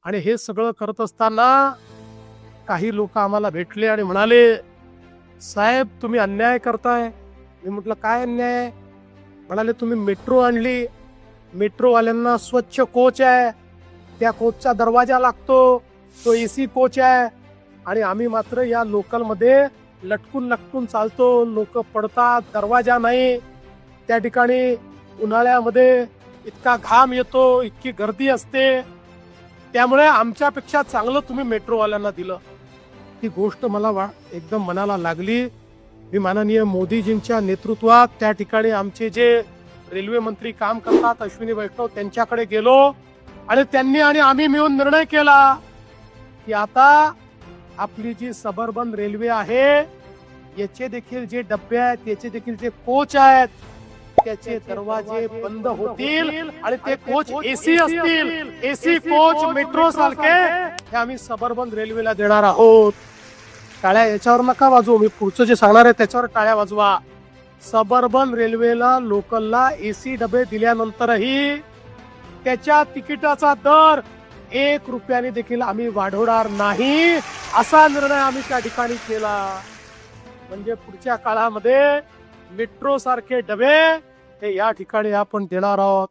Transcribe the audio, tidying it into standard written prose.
आणि हे सगळं करत असताना काही लोक आम्हाला भेटले आणि म्हणाले, साहेब तुम्ही अन्याय करताय. मी म्हटलं काय अन्याय आहे? म्हणाले तुम्ही मेट्रो आणली, मेट्रोवाल्यांना स्वच्छ कोच आहे, त्या कोचचा दरवाजा लागतो, तो एसी कोच आहे, आणि आम्ही मात्र या लोकल मध्ये लटकून लटकून चालतो. लोक पडतात, दरवाजा नाही. त्या ठिकाणी उन्हाळ्यामध्ये इतका घाम येतो, इतकी गर्दी असते. त्यामुळे आमच्यापेक्षा चांगलं तुम्ही मेट्रोवाल्यांना दिलं. ती गोष्ट मला एकदम मनाला लागली. मी माननीय मोदीजींच्या नेतृत्वात त्या ठिकाणी आमचे जे रेल्वे मंत्री काम करतात अश्विनी वैष्णव त्यांच्याकडे गेलो आणि त्यांनी आणि आम्ही मिळून निर्णय केला की आता आपली जी सबअर्बन रेल्वे आहे याचे देखील जे डब्बे आहेत, याचे देखील जे कोच आहेत, त्याचे दरवाजे बंद होतील आणि ते कोच एसी असतील. एसी कोच मेट्रो सारखे हे आम्ही सबअर्बन रेल्वेला देणार आहोत. टाळ्या याच्यावर नका वाजवू, मी पुढचं जे सांगणार आहे त्याच्यावर टाळ्या वाजवा. सबअर्बन रेल्वेला लोकलला एसी डबे दिल्यानंतरही त्याच्या तिकिटाचा दर 1 रुपयाने देखील आम्ही वाढवणार नाही, असा निर्णय आम्ही त्या ठिकाणी केला. म्हणजे पुढच्या काळामध्ये मेट्रो सारखे डबे हे या ठिकाणी आपण देणार आहोत.